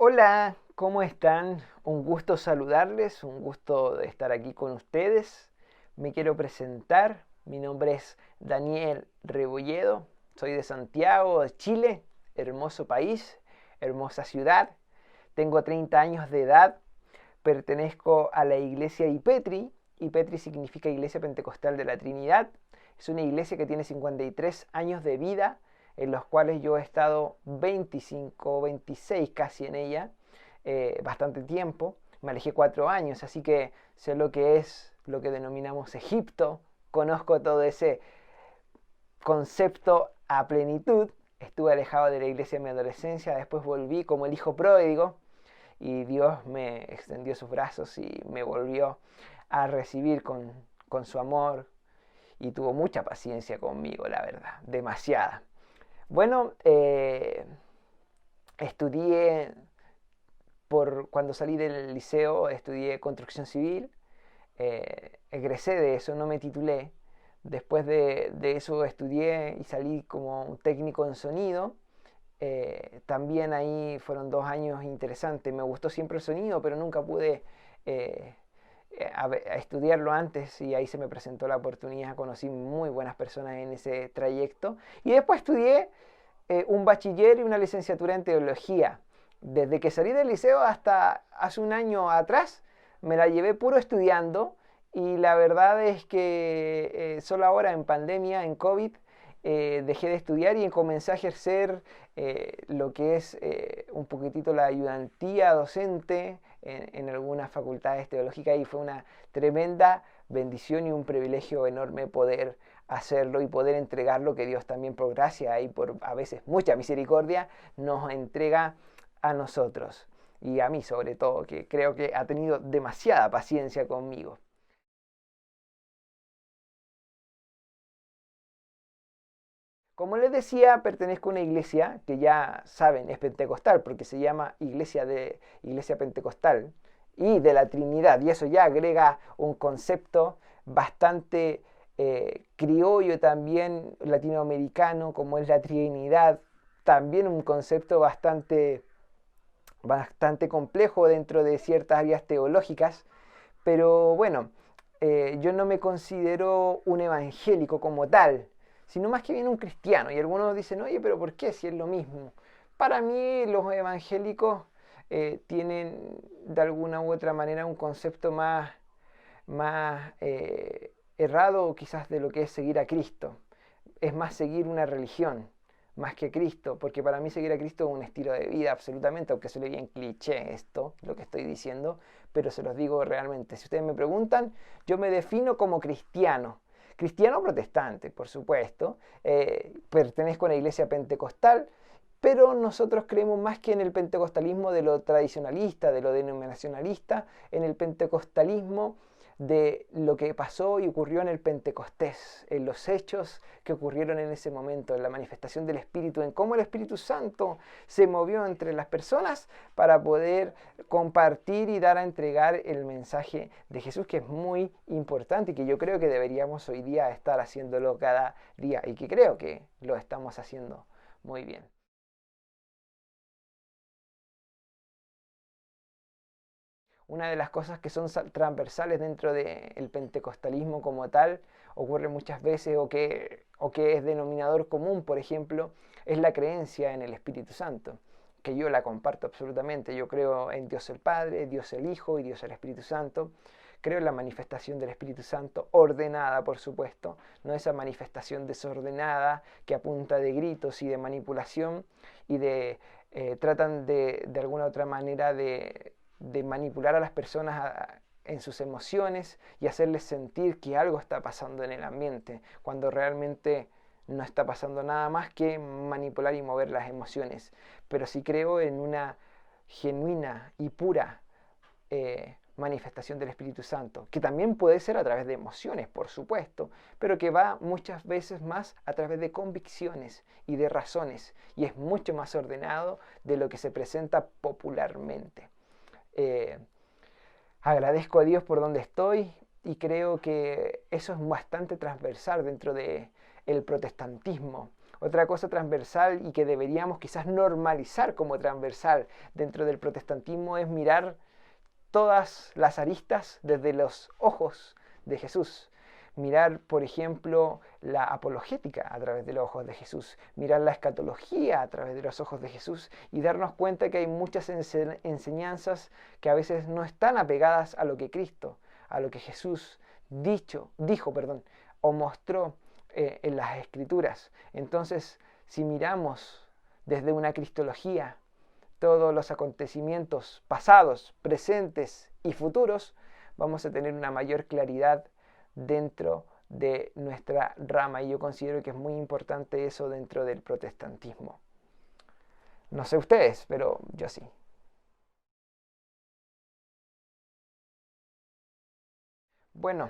Hola, ¿cómo están? Un gusto saludarles, un gusto de estar aquí con ustedes. Me quiero presentar, mi nombre es Daniel Rebolledo, soy de Santiago, de Chile, hermoso país, hermosa ciudad. Tengo 30 años de edad, pertenezco a la iglesia IPETRI. IPETRI significa Iglesia Pentecostal de la Trinidad. Es una iglesia que tiene 53 años de vida, en los cuales yo he estado 25, 26 casi en ella, bastante tiempo. Me alejé 4 años, así que sé lo que es lo que denominamos Egipto. Conozco todo ese concepto a plenitud. Estuve alejado de la iglesia en mi adolescencia, después volví como el hijo pródigo y Dios me extendió sus brazos y me volvió a recibir con su amor y tuvo mucha paciencia conmigo, la verdad, demasiada. Bueno, estudié, cuando salí del liceo, estudié construcción civil, egresé de eso, no me titulé. Después de eso estudié y salí como un técnico en sonido. También ahí fueron 2 años interesantes. Me gustó siempre el sonido, pero nunca pude eh, a estudiarlo antes y ahí se me presentó la oportunidad. Conocí muy buenas personas en ese trayecto. Y después estudié un bachiller y una licenciatura en teología. Desde que salí del liceo hasta hace un año atrás, me la llevé puro estudiando y la verdad es que solo ahora en pandemia, en COVID, dejé de estudiar y comencé a ejercer lo que es un poquitito la ayudantía docente en algunas facultades teológicas y fue una tremenda bendición y un privilegio enorme poder hacerlo y poder entregar lo que Dios también por gracia y por a veces mucha misericordia nos entrega a nosotros y a mí sobre todo, que creo que ha tenido demasiada paciencia conmigo. Como les decía, pertenezco a una iglesia que ya saben es pentecostal porque se llama Iglesia Pentecostal y de la Trinidad y eso ya agrega un concepto bastante criollo también latinoamericano como es la Trinidad, también un concepto bastante complejo dentro de ciertas áreas teológicas, pero bueno, yo no me considero un evangélico como tal, sino más que bien un cristiano. Y algunos dicen, oye, pero ¿por qué si es lo mismo? Para mí los evangélicos tienen de alguna u otra manera un concepto más errado quizás de lo que es seguir a Cristo. Es más seguir una religión más que Cristo, porque para mí seguir a Cristo es un estilo de vida absolutamente, aunque suene bien cliché esto, lo que estoy diciendo, pero se los digo realmente. Si ustedes me preguntan, yo me defino como cristiano. Cristiano protestante, por supuesto. Pertenezco a la iglesia pentecostal, pero nosotros creemos más que en el pentecostalismo de lo tradicionalista, de lo denominacionalista, en el pentecostalismo de lo que pasó y ocurrió en el Pentecostés, en los hechos que ocurrieron en ese momento, en la manifestación del Espíritu, en cómo el Espíritu Santo se movió entre las personas para poder compartir y dar a entregar el mensaje de Jesús, que es muy importante y que yo creo que deberíamos hoy día estar haciéndolo cada día y que creo que lo estamos haciendo muy bien. Una de las cosas que son transversales dentro del pentecostalismo como tal, ocurre muchas veces o que es denominador común, por ejemplo, es la creencia en el Espíritu Santo, que yo la comparto absolutamente. Yo creo en Dios el Padre, Dios el Hijo y Dios el Espíritu Santo. Creo en la manifestación del Espíritu Santo, ordenada por supuesto, no esa manifestación desordenada que apunta de gritos y de manipulación y tratan de alguna otra manera de manipular a las personas en sus emociones y hacerles sentir que algo está pasando en el ambiente, cuando realmente no está pasando nada más que manipular y mover las emociones. Pero sí creo en una genuina y pura manifestación del Espíritu Santo, que también puede ser a través de emociones, por supuesto, pero que va muchas veces más a través de convicciones y de razones, y es mucho más ordenado de lo que se presenta popularmente. Eh, Agradezco a Dios por donde estoy y creo que eso es bastante transversal dentro del protestantismo. Otra cosa transversal y que deberíamos quizás normalizar como transversal dentro del protestantismo es mirar todas las aristas desde los ojos de Jesús. Mirar, por ejemplo, la apologética a través de los ojos de Jesús, mirar la escatología a través de los ojos de Jesús y darnos cuenta que hay muchas enseñanzas que a veces no están apegadas a lo que Cristo, a lo que Jesús dijo, o mostró en las Escrituras. Entonces, si miramos desde una cristología todos los acontecimientos pasados, presentes y futuros, vamos a tener una mayor claridad dentro de nuestra rama, y yo considero que es muy importante eso dentro del protestantismo. No sé ustedes, pero yo sí. Bueno,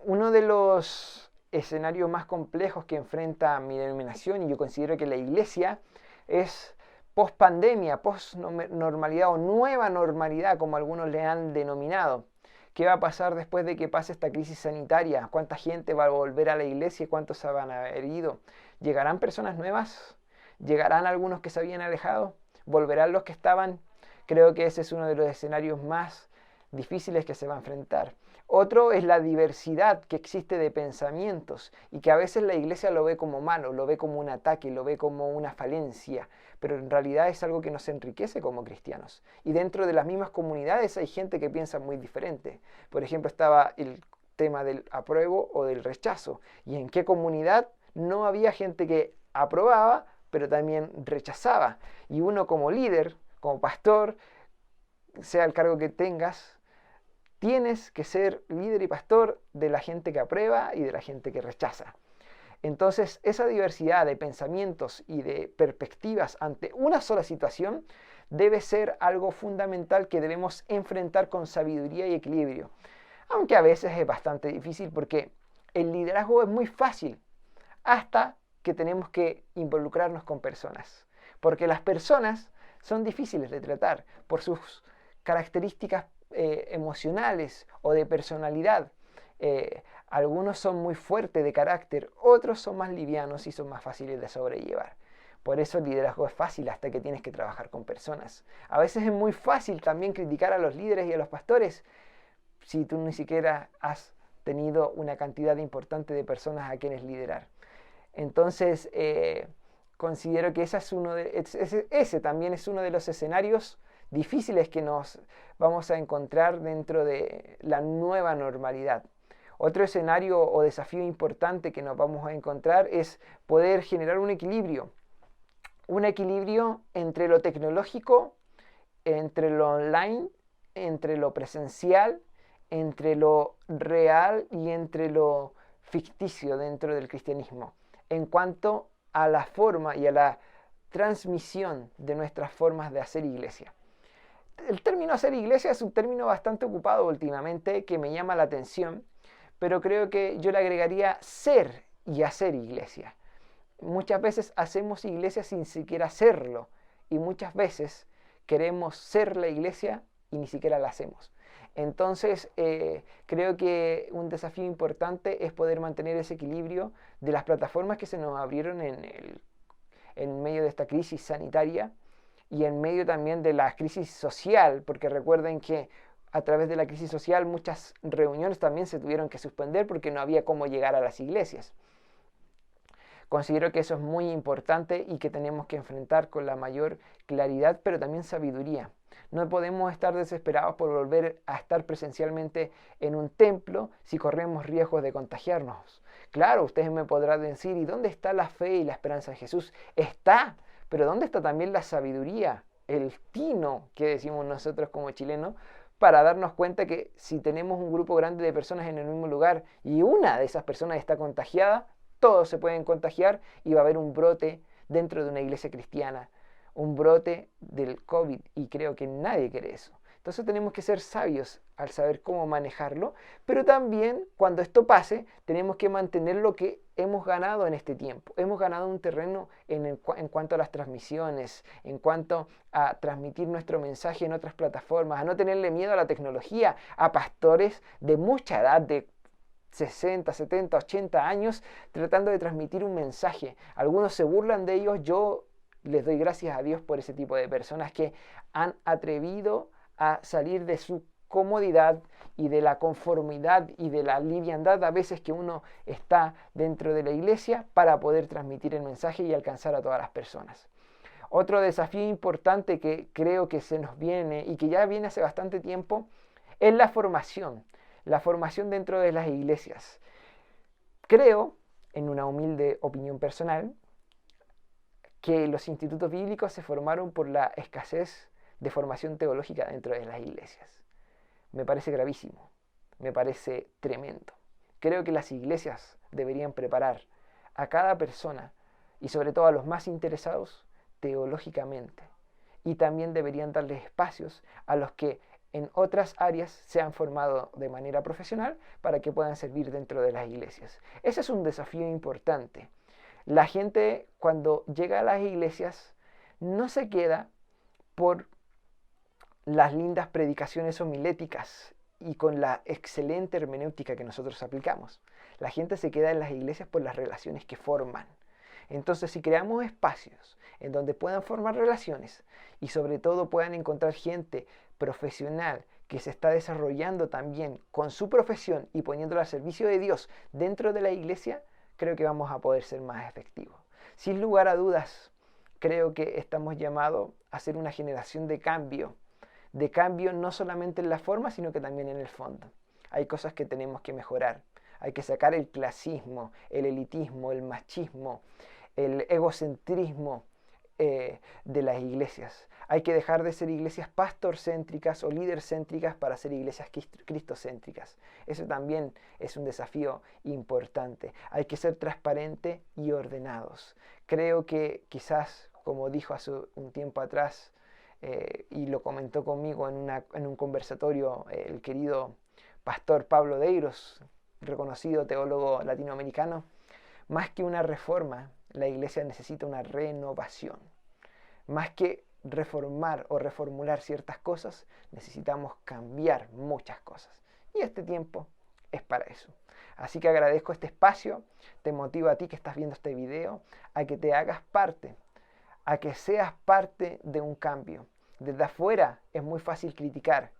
uno de los escenarios más complejos que enfrenta mi denominación, y yo considero que la iglesia, es post pandemia, post normalidad o nueva normalidad, como algunos le han denominado. ¿Qué va a pasar después de que pase esta crisis sanitaria? ¿Cuánta gente va a volver a la iglesia y cuántos se van a haber ido? ¿Llegarán personas nuevas? ¿Llegarán algunos que se habían alejado? ¿Volverán los que estaban? Creo que ese es uno de los escenarios más difíciles que se va a enfrentar. Otro es la diversidad que existe de pensamientos y que a veces la iglesia lo ve como malo, lo ve como un ataque, lo ve como una falencia, pero en realidad es algo que nos enriquece como cristianos. Y dentro de las mismas comunidades hay gente que piensa muy diferente. Por ejemplo, estaba el tema del apruebo o del rechazo. ¿Y en qué comunidad no había gente que aprobaba, pero también rechazaba? Y uno como líder, como pastor, sea el cargo que tengas, tienes que ser líder y pastor de la gente que aprueba y de la gente que rechaza. Entonces, esa diversidad de pensamientos y de perspectivas ante una sola situación debe ser algo fundamental que debemos enfrentar con sabiduría y equilibrio. Aunque a veces es bastante difícil porque el liderazgo es muy fácil hasta que tenemos que involucrarnos con personas. Porque las personas son difíciles de tratar por sus características emocionales o de personalidad. Algunos son muy fuertes de carácter, otros son más livianos y son más fáciles de sobrellevar. Por eso el liderazgo es fácil hasta que tienes que trabajar con personas. A veces es muy fácil también criticar a los líderes y a los pastores si tú ni siquiera has tenido una cantidad importante de personas a quienes liderar. Entonces, considero que ese también es uno de los escenarios difíciles que nos vamos a encontrar dentro de la nueva normalidad. Otro escenario o desafío importante que nos vamos a encontrar es poder generar un equilibrio entre lo tecnológico, entre lo online, entre lo presencial, entre lo real y entre lo ficticio dentro del cristianismo, en cuanto a la forma y a la transmisión de nuestras formas de hacer iglesia. El término hacer iglesia es un término bastante ocupado últimamente que me llama la atención, pero creo que yo le agregaría ser y hacer iglesia. Muchas veces hacemos iglesia sin siquiera serlo y muchas veces queremos ser la iglesia y ni siquiera la hacemos. Entonces, creo que un desafío importante es poder mantener ese equilibrio de las plataformas que se nos abrieron en medio de esta crisis sanitaria y en medio también de la crisis social, porque recuerden que a través de la crisis social muchas reuniones también se tuvieron que suspender porque no había cómo llegar a las iglesias. Considero que eso es muy importante y que tenemos que enfrentar con la mayor claridad, pero también sabiduría. No podemos estar desesperados por volver a estar presencialmente en un templo si corremos riesgos de contagiarnos. Claro, ustedes me podrán decir, ¿y dónde está la fe y la esperanza en Jesús? Está, pero ¿dónde está también la sabiduría, el tino que decimos nosotros como chilenos, para darnos cuenta que si tenemos un grupo grande de personas en el mismo lugar y una de esas personas está contagiada, todos se pueden contagiar y va a haber un brote dentro de una iglesia cristiana, un brote del COVID, y creo que nadie quiere eso. Entonces tenemos que ser sabios al saber cómo manejarlo, pero también cuando esto pase tenemos que mantener lo que hemos ganado en este tiempo. Hemos ganado un terreno en cuanto a las transmisiones, en cuanto a transmitir nuestro mensaje en otras plataformas, a no tenerle miedo a la tecnología, a pastores de mucha edad, de 60, 70, 80 años tratando de transmitir un mensaje. Algunos se burlan de ellos. Yo les doy gracias a Dios por ese tipo de personas que han atrevido a salir de su comodidad y de la conformidad y de la liviandad a veces que uno está dentro de la iglesia para poder transmitir el mensaje y alcanzar a todas las personas. Otro desafío importante que creo que se nos viene y que ya viene hace bastante tiempo es la formación dentro de las iglesias. Creo, en una humilde opinión personal, que los institutos bíblicos se formaron por la escasez de formación teológica dentro de las iglesias. Me parece gravísimo, me parece tremendo. Creo que las iglesias deberían preparar a cada persona y sobre todo a los más interesados teológicamente. Y también deberían darles espacios a los que en otras áreas se han formado de manera profesional para que puedan servir dentro de las iglesias. Ese es un desafío importante. La gente cuando llega a las iglesias no se queda por las lindas predicaciones homiléticas y con la excelente hermenéutica que nosotros aplicamos. La gente se queda en las iglesias por las relaciones que forman. Entonces, si creamos espacios en donde puedan formar relaciones y sobre todo puedan encontrar gente profesional que se está desarrollando también con su profesión y poniéndola al servicio de Dios dentro de la iglesia, creo que vamos a poder ser más efectivos. Sin lugar a dudas, creo que estamos llamados a ser una generación de cambio no solamente en la forma, sino que también en el fondo. Hay cosas que tenemos que mejorar. Hay que sacar el clasismo, el elitismo, el machismo, el egocentrismo de las iglesias. Hay que dejar de ser iglesias pastorcéntricas o lídercéntricas para ser iglesias cristocéntricas. Eso también es un desafío importante. Hay que ser transparentes y ordenados. Creo que quizás, como dijo hace un tiempo atrás, y lo comentó conmigo en un conversatorio el querido pastor Pablo Deiros, reconocido teólogo latinoamericano, más que una reforma, la iglesia necesita una renovación. Más que reformar o reformular ciertas cosas, necesitamos cambiar muchas cosas. Y este tiempo es para eso. Así que agradezco este espacio, te motivo a ti que estás viendo este video, a que te hagas parte, a que seas parte de un cambio. Desde afuera es muy fácil criticar,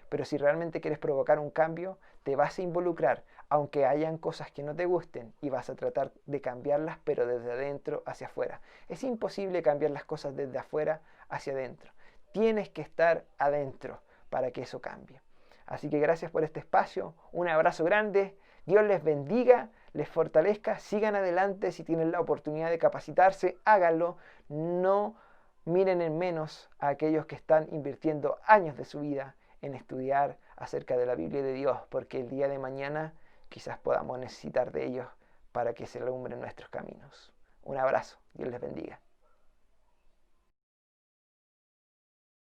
pero si realmente quieres provocar un cambio, te vas a involucrar, aunque hayan cosas que no te gusten, y vas a tratar de cambiarlas, pero desde adentro hacia afuera. Es imposible cambiar las cosas desde afuera hacia adentro. Tienes que estar adentro para que eso cambie. Así que gracias por este espacio, un abrazo grande, Dios les bendiga, les fortalezca, sigan adelante, si tienen la oportunidad de capacitarse, háganlo, no miren en menos a aquellos que están invirtiendo años de su vida en estudiar acerca de la Biblia de Dios, porque el día de mañana quizás podamos necesitar de ellos para que se alumbren nuestros caminos. Un abrazo, Dios les bendiga.